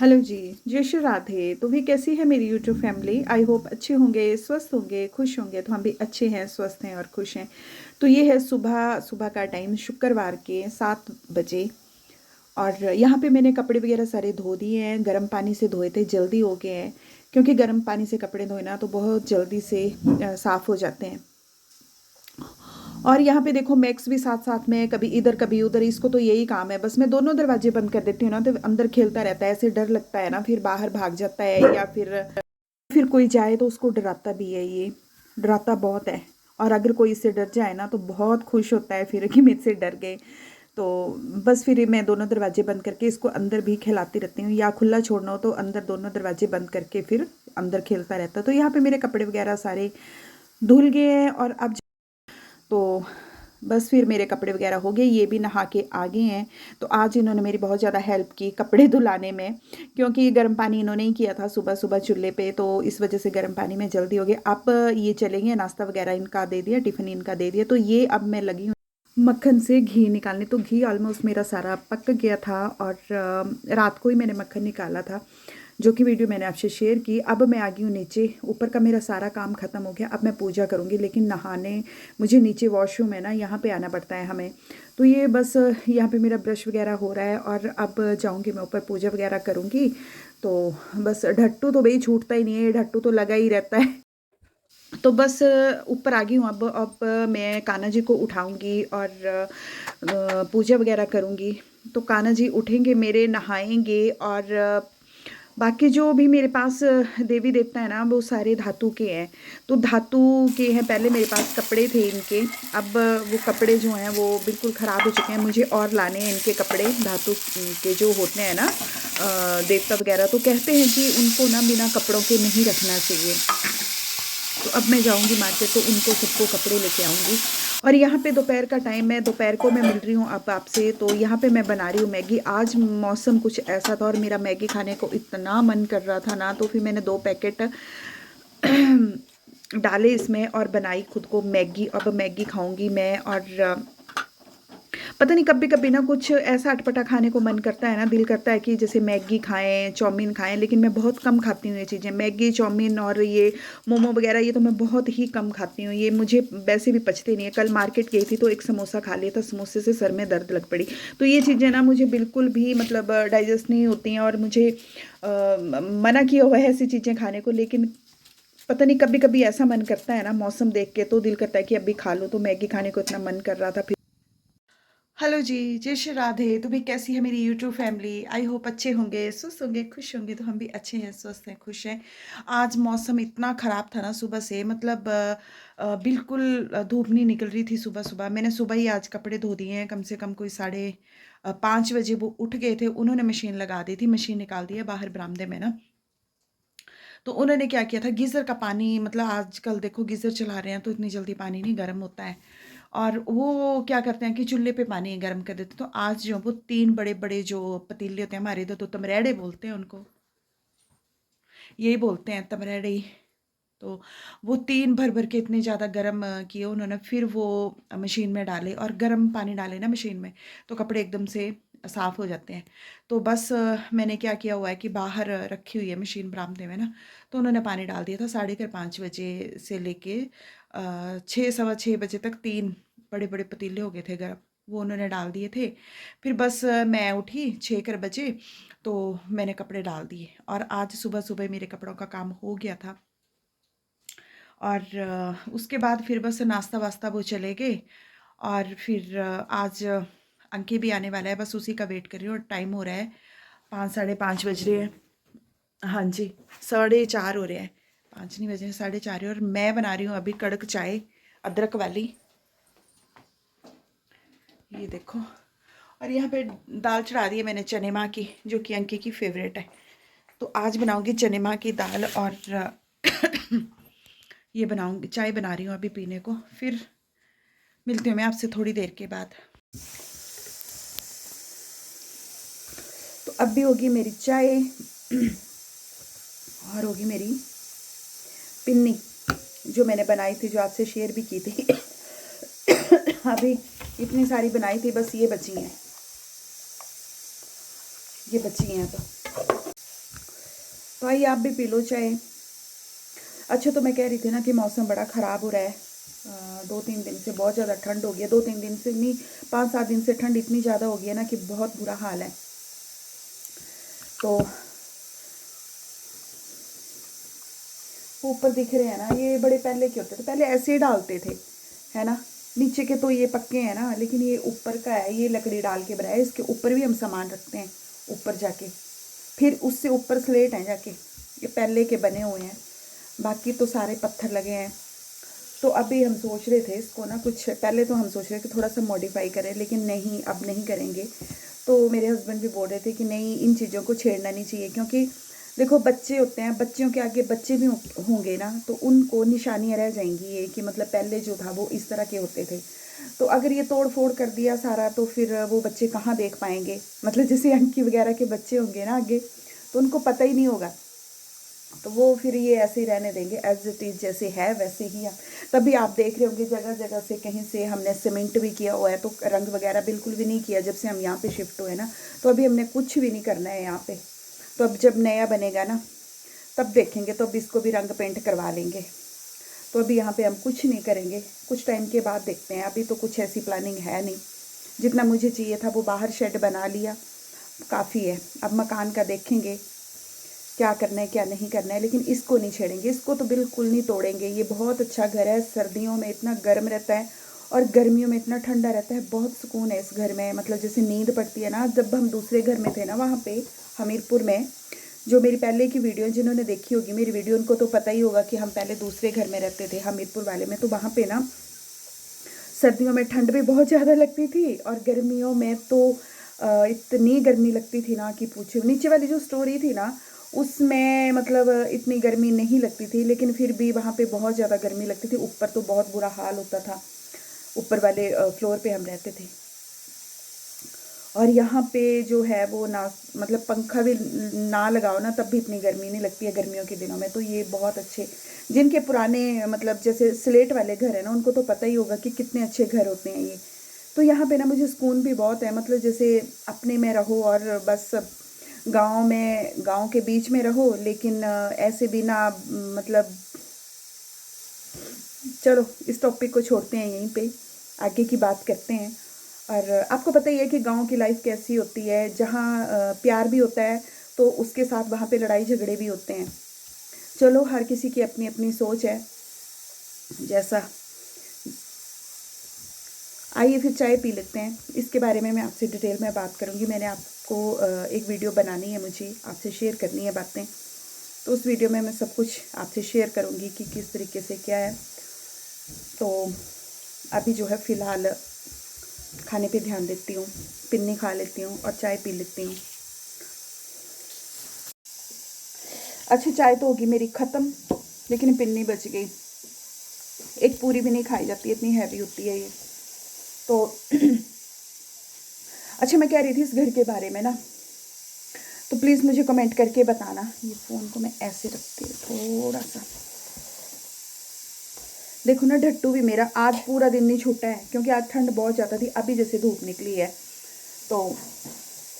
Hello जी, जय श्री राधे। तो भी कैसी है मेरी यूट्यूब फैमिली? आई होप अच्छे होंगे, स्वस्थ होंगे, खुश होंगे। तो हम भी अच्छे हैं, स्वस्थ हैं और खुश हैं। तो ये है सुबह सुबह का टाइम, शुक्रवार के 7 बजे। और यहाँ पे मैंने कपड़े वगैरह सारे धो दिए हैं, गर्म पानी से धोए थे, जल्दी हो गए हैं। क्योंकि गर्म पानी से कपड़े धोए ना तो बहुत जल्दी से साफ़ हो जाते हैं। और यहाँ पे देखो मैक्स भी साथ साथ में कभी इधर कभी उधर, इसको तो यही काम है। बस मैं दोनों दरवाजे बंद कर देती हूँ ना तो अंदर खेलता रहता है। ऐसे डर लगता है ना, फिर बाहर भाग जाता है या फिर कोई जाए तो उसको डराता भी है। ये डराता बहुत है। और अगर कोई इससे डर जाए ना तो बहुत खुश होता है फिर कि मेरे से डर गए। तो बस फिर मैं दोनों दरवाजे बंद करके इसको अंदर भी खिलाती रहती हूँ, या खुला छोड़ना हो तो अंदर दोनों दरवाजे बंद करके फिर अंदर खेलता रहता है। तो यहाँ पे मेरे कपड़े वगैरह सारे धुल गए हैं। और अब तो बस फिर मेरे कपड़े वगैरह हो गए, ये भी नहा के आ गए हैं। तो आज इन्होंने मेरी बहुत ज़्यादा हेल्प की कपड़े धुलाने में, क्योंकि गर्म पानी इन्होंने ही किया था सुबह सुबह चूल्हे पे, तो इस वजह से गर्म पानी में जल्दी हो गया। अब ये चलेंगे, नाश्ता वगैरह इनका दे दिया, टिफ़िन इनका दे दिया। तो ये अब मैं लगी हूँ मक्खन से घी निकालने। तो घी ऑलमोस्ट मेरा सारा पक गया था और रात को ही मैंने मक्खन निकाला था, जो कि वीडियो मैंने आपसे शेयर की। अब मैं आ गई हूँ नीचे, ऊपर का मेरा सारा काम ख़त्म हो गया। अब मैं पूजा करूँगी, लेकिन नहाने मुझे नीचे वॉशरूम है ना, यहाँ पे आना पड़ता है हमें। तो ये बस यहाँ पे मेरा ब्रश वगैरह हो रहा है और अब जाऊँगी मैं ऊपर, पूजा वगैरह करूँगी। तो बस ढट्टू तो भाई छूटता ही नहीं है, ढट्टू तो लगा ही रहता है। तो बस ऊपर आ गई हूँ। अब मैं कान्हा जी को उठाऊँगी और पूजा वगैरह करूँगी। तो कान्हा जी उठेंगे मेरे, नहाएंगे। और बाकी जो भी मेरे पास देवी देवता है ना वो सारे धातु के हैं। तो धातु के हैं, पहले मेरे पास कपड़े थे इनके। अब वो कपड़े जो हैं वो बिल्कुल ख़राब हो चुके हैं, मुझे और लाने हैं इनके कपड़े। धातु के जो होते हैं ना देवता वगैरह, तो कहते हैं कि उनको ना बिना कपड़ों के नहीं रखना चाहिए। तो अब मैं जाऊंगी मार्केट, तो उनको सबको कपड़े लेके आऊंगी। और यहाँ पे दोपहर का टाइम है, दोपहर को मैं मिल रही हूँ अब आपसे। तो यहाँ पे मैं बना रही हूँ मैगी। आज मौसम कुछ ऐसा था और मेरा मैगी खाने को इतना मन कर रहा था ना, तो फिर मैंने 2 पैकेट डाले इसमें और बनाई खुद को मैगी। अब मैगी खाऊंगी मैं। और पता नहीं कभी कभी ना कुछ ऐसा अटपटा खाने को मन करता है ना, दिल करता है कि जैसे मैगी खाएं, चाउमीन खाएं। लेकिन मैं बहुत कम खाती हूँ ये चीज़ें, मैगी, चाउमीन और ये मोमो वगैरह, ये तो मैं बहुत ही कम खाती हूँ। ये मुझे वैसे भी पचते नहीं है। कल मार्केट गई थी तो एक समोसा खा लिया था, समोसे से सर में दर्द लग पड़ी। तो ये चीज़ें ना मुझे बिल्कुल भी मतलब डाइजेस्ट नहीं होती हैं, और मुझे मना किया हुआ है ऐसी चीज़ें खाने को। लेकिन पता नहीं कभी कभी ऐसा मन करता है ना, मौसम देख के तो दिल करता है कि अभी खा लूँ। तो मैगी खाने को इतना मन कर रहा था। हेलो जी, जय श्री राधे। तो भी कैसी है मेरी यूट्यूब फैमिली? आई होप अच्छे होंगे, स्वस्थ होंगे, खुश होंगे। तो हम भी अच्छे हैं, स्वस्थ हैं, खुश हैं। आज मौसम इतना ख़राब था ना सुबह से, मतलब बिल्कुल धूप नहीं निकल रही थी सुबह सुबह। मैंने सुबह ही आज कपड़े धो दिए हैं, कम से कम कोई 5:30 बजे वो उठ गए थे। उन्होंने मशीन लगा दी थी, मशीन निकाल दी है बाहर बरामदे में ना। तो उन्होंने क्या किया था, गीज़र का पानी, मतलब आजकल देखो गीज़र चला रहे हैं तो इतनी जल्दी पानी नहीं गर्म होता है। और वो क्या करते हैं कि चूल्हे पे पानी गर्म कर देते हैं। तो आज जो वो 3 बड़े-बड़े जो पतीले होते हैं, हमारे इधर तो तमरैड़े बोलते हैं उनको, यही बोलते हैं तमरैड़े ही। तो वो 3 भर-भर के इतने ज़्यादा गरम किए उन्होंने, फिर वो मशीन में डाले। और गर्म पानी डाले ना मशीन में तो कपड़े एकदम से साफ़ हो जाते हैं। तो बस मैंने क्या किया हुआ है कि बाहर रखी हुई है मशीन बरामदे में ना। तो उन्होंने पानी डाल दिया था 5:30 बजे से लेके 6 सवा 6 बजे तक। 3 बड़े-बड़े पतीले हो गए थे गरम, वो उन्होंने डाल दिए थे। फिर बस मैं उठी 6 बजे, तो मैंने कपड़े डाल दिए। और आज सुबह-सुबह मेरे कपड़ों का काम हो गया था। और उसके बाद फिर बस नाश्ता वास्ता वो चले गए। और फिर आज अंकी भी आने वाला है, बस उसी का वेट कर रही हूँ। और टाइम हो रहा है 5, 5:30 बज रहे हैं। हाँ जी, 4:30 हो रहे हैं, 5 नहीं बजे, 4:30। और मैं बना रही हूँ अभी कड़क चाय, अदरक वाली, ये देखो। और यहाँ पे दाल चढ़ा दी है मैंने चने माँ की, जो कि अंकी की फेवरेट है। तो आज बनाऊँगी चने माँ की दाल। और ये बनाऊँगी, चाय बना रही हूँ अभी पीने को। फिर मिलती हूँ मैं आपसे थोड़ी देर के बाद। तो अब भी होगी मेरी चाय और होगी मेरी पिन्नी, जो मैंने बनाई थी, जो आपसे शेयर भी की थी। अभी इतनी सारी बनाई थी, बस ये बची हैं, ये बची हैं अब। तो आइए आप भी पी लो चाय। अच्छा, तो मैं कह रही थी ना कि मौसम बड़ा ख़राब हो रहा है। 2-3 दिन से बहुत ज़्यादा ठंड हो गई है। 2-3 दिन से नहीं, 5-7 दिन से ठंड इतनी ज़्यादा हो गई है ना कि बहुत बुरा हाल है। तो ऊपर दिख रहे हैं ना, ये बड़े पहले के होते थे, पहले ऐसे ही डालते थे, है ना। नीचे के तो ये पक्के हैं ना, लेकिन ये ऊपर का है, ये लकड़ी डाल के बनाया है। इसके ऊपर भी हम सामान रखते हैं ऊपर जाके, फिर उससे ऊपर स्लेट हैं जाके, ये पहले के बने हुए हैं। बाकी तो सारे पत्थर लगे हैं। तो अभी हम सोच रहे थे इसको ना, कुछ पहले तो हम सोच रहे थे कि थोड़ा सा मॉडिफाई करें, लेकिन नहीं, अब नहीं करेंगे। तो मेरे हस्बैंड भी बोल रहे थे कि नहीं, इन चीज़ों को छेड़ना नहीं चाहिए, क्योंकि देखो बच्चे होते हैं, बच्चों के आगे बच्चे भी होंगे ना, तो उनको निशानियाँ रह जाएंगी ये कि मतलब पहले जो था वो इस तरह के होते थे। तो अगर ये तोड़ फोड़ कर दिया सारा, तो फिर वो बच्चे कहाँ देख पाएंगे। मतलब जैसे अंकी वगैरह के बच्चे होंगे ना आगे, तो उनको पता ही नहीं होगा। तो वो फिर ये ऐसे ही रहने देंगे, एज इट इज़ जैसे है वैसे ही है। तभी आप देख रहे होंगे जगह जगह से कहीं से हमने सीमेंट भी किया हुआ है, तो रंग वगैरह बिल्कुल भी नहीं किया जब से हम यहाँ पे शिफ्ट हुए ना। तो अभी हमने कुछ भी नहीं करना है यहाँ पे। तो अब जब नया बनेगा ना, तब देखेंगे, तो अब इसको भी रंग पेंट करवा लेंगे। तो अभी यहाँ पे हम कुछ नहीं करेंगे, कुछ टाइम के बाद देखते हैं। अभी तो कुछ ऐसी प्लानिंग है नहीं। जितना मुझे चाहिए था वो बाहर शेड बना लिया, काफ़ी है। अब मकान का देखेंगे क्या करना है क्या नहीं करना है, लेकिन इसको नहीं छेड़ेंगे, इसको तो बिल्कुल नहीं तोड़ेंगे। ये बहुत अच्छा घर है, सर्दियों में इतना गर्म रहता है और गर्मियों में इतना ठंडा रहता है। बहुत सुकून है इस घर में, मतलब जैसे नींद पड़ती है ना। जब हम दूसरे घर में थे ना, वहाँ पे हमीरपुर में, जो मेरी पहले की वीडियो, जिन्होंने देखी होगी मेरी वीडियो, उनको तो पता ही होगा कि हम पहले दूसरे घर में रहते थे हमीरपुर वाले में। तो वहाँ पे ना सर्दियों में ठंड भी बहुत ज़्यादा लगती थी, और गर्मियों में तो इतनी गर्मी लगती थी ना कि पूछे। नीचे वाली जो स्टोरी थी ना, उसमें मतलब इतनी गर्मी नहीं लगती थी, लेकिन फिर भी वहाँ पे बहुत ज़्यादा गर्मी लगती थी। ऊपर तो बहुत बुरा हाल होता था, ऊपर वाले फ्लोर पे हम रहते थे। और यहाँ पे जो है वो ना, मतलब पंखा भी ना लगाओ ना, तब भी इतनी गर्मी नहीं लगती है गर्मियों के दिनों में। तो ये बहुत अच्छे, जिनके पुराने मतलब जैसे स्लेट वाले घर है ना, उनको तो पता ही होगा कि कितने अच्छे घर होते हैं ये। तो यहाँ पे ना मुझे सुकून भी बहुत है, मतलब जैसे अपने में रहो और बस गांव में, गांव के बीच में रहो, लेकिन ऐसे भी ना, मतलब चलो इस टॉपिक को छोड़ते हैं यहीं पे, आगे की बात करते हैं। और आपको पता ही है कि गांव की लाइफ कैसी होती है, जहाँ प्यार भी होता है, तो उसके साथ वहाँ पे लड़ाई झगड़े भी होते हैं। चलो, हर किसी की अपनी अपनी सोच है, जैसा। आइए फिर चाय पी लेते हैं। इसके बारे में मैं आपसे डिटेल में बात करूँगी। मैंने आपको एक वीडियो बनानी है, मुझे आपसे शेयर करनी है बातें। तो उस वीडियो में मैं सब कुछ आपसे शेयर करूँगी कि किस तरीके से क्या है। तो अभी जो है फ़िलहाल खाने पे ध्यान देती हूँ, पिन्नी खा लेती हूँ और चाय पी लेती हूँ। अच्छा, चाय तो होगी मेरी ख़त्म, लेकिन पिन्नी बच गई। एक पूरी भी नहीं खाई जाती, इतनी हैवी होती है ये तो। अच्छा, मैं कह रही थी इस घर के बारे में ना, तो प्लीज़ मुझे कमेंट करके बताना। ये फ़ोन को मैं ऐसे रखती हूँ थोड़ा सा। देखो ना, ढट्टू भी मेरा आज पूरा दिन नहीं छूटा है, क्योंकि आज ठंड बहुत ज़्यादा थी। अभी जैसे धूप निकली है, तो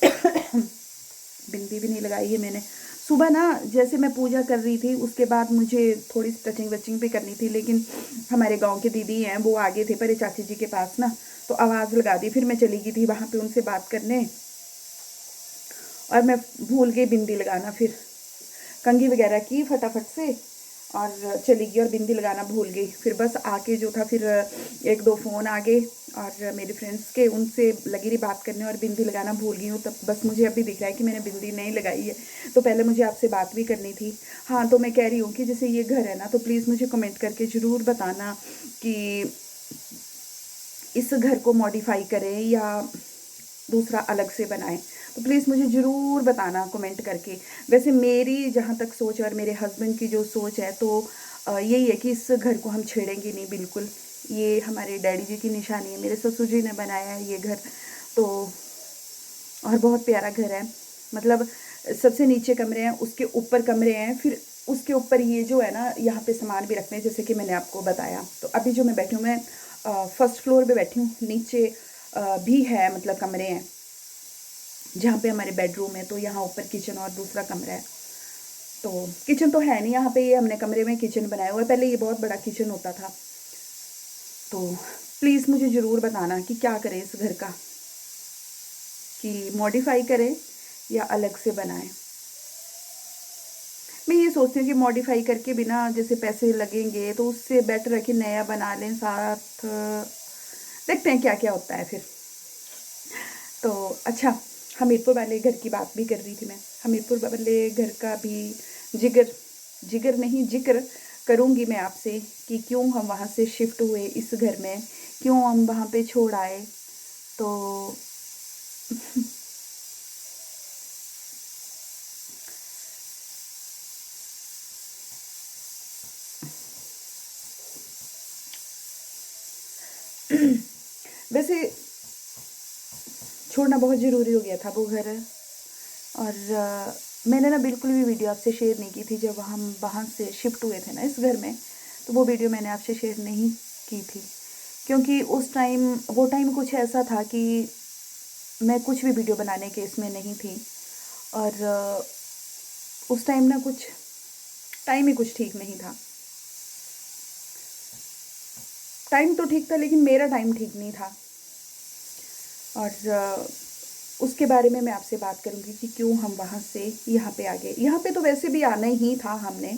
बिंदी भी नहीं लगाई है मैंने। सुबह ना जैसे मैं पूजा कर रही थी, उसके बाद मुझे थोड़ी सी टचिंग वचिंग भी करनी थी, लेकिन हमारे गांव के दीदी हैं, वो आगे थे परे चाची जी के पास ना, तो आवाज़ लगा दी। फिर मैं चली गई थी वहाँ पे उनसे बात करने, और मैं भूल गई बिंदी लगाना। फिर कंघी वगैरह की फटाफट से और चली गई, और बिंदी लगाना भूल गई। फिर बस आके जो था, फिर एक दो फ़ोन आ गए और मेरे फ्रेंड्स के, उनसे लगी रही बात करने, और बिंदी लगाना भूल गई हूँ। तब बस मुझे अभी दिख रहा है कि मैंने बिंदी नहीं लगाई है। तो पहले मुझे आपसे बात भी करनी थी। हाँ, तो मैं कह रही हूँ कि जैसे ये घर है ना, तो प्लीज़ मुझे कमेंट करके ज़रूर बताना कि इस घर को मॉडिफाई करें या दूसरा अलग से बनाएं। तो प्लीज़ मुझे ज़रूर बताना कमेंट करके। वैसे मेरी जहाँ तक सोच है और मेरे हस्बैंड की जो सोच है, तो यही है कि इस घर को हम छेड़ेंगे नहीं बिल्कुल। ये हमारे डैडी जी की निशानी है, मेरे ससुर जी ने बनाया है ये घर। तो और बहुत प्यारा घर है, मतलब सबसे नीचे कमरे हैं, उसके ऊपर कमरे हैं, फिर उसके ऊपर ये जो है ना, यहाँ पे सामान भी रखने हैं, जैसे कि मैंने आपको बताया। तो अभी जो मैं बैठी हूँ, मैं फर्स्ट फ्लोर पे बैठी हूँ। नीचे भी है, मतलब कमरे हैं जहाँ पे हमारे बेडरूम है, तो यहाँ ऊपर किचन और दूसरा कमरा है। तो किचन तो है नहीं यहाँ पे, ये हमने कमरे में किचन बनाया हुआ है। पहले ये बहुत बड़ा किचन होता था। तो प्लीज़ मुझे ज़रूर बताना कि क्या करें इस घर का, कि मॉडिफाई करें या अलग से बनाएं। मैं ये सोचती हूँ कि मॉडिफाई करके बिना जैसे पैसे लगेंगे तो उससे बेटर है कि नया बना लें साथ। देखते हैं क्या क्या होता है फिर। तो अच्छा, हमीरपुर वाले घर की बात भी कर रही थी मैं। हमीरपुर वाले घर का भी जिक्र जिक्र नहीं जिक्र करूँगी मैं आपसे कि क्यों हम वहाँ से शिफ्ट हुए इस घर में, क्यों हम वहाँ पे छोड़ आए। तो वैसे छोड़ना बहुत ज़रूरी हो गया था वो घर। और मैंने ना बिल्कुल भी वीडियो आपसे शेयर नहीं की थी जब हम वहाँ से शिफ्ट हुए थे ना इस घर में। तो वो वीडियो मैंने आपसे शेयर नहीं की थी, क्योंकि उस टाइम वो टाइम कुछ ऐसा था कि मैं कुछ भी वीडियो बनाने के इसमें नहीं थी। और उस टाइम ना कुछ टाइम ही कुछ ठीक नहीं था। टाइम तो ठीक था लेकिन मेरा टाइम ठीक नहीं था। और उसके बारे में मैं आपसे बात करूँगी कि क्यों हम वहाँ से यहाँ पे आ गए। यहाँ पे तो वैसे भी आना ही था, हमने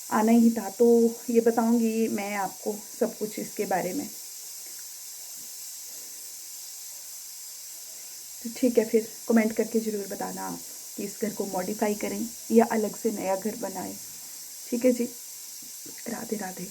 आना ही था। तो ये बताऊँगी मैं आपको सब कुछ इसके बारे में। तो ठीक है, फिर कमेंट करके ज़रूर बताना आप कि इस घर को मॉडिफाई करें या अलग से नया घर बनाएं। ठीक है जी, राधे राधे।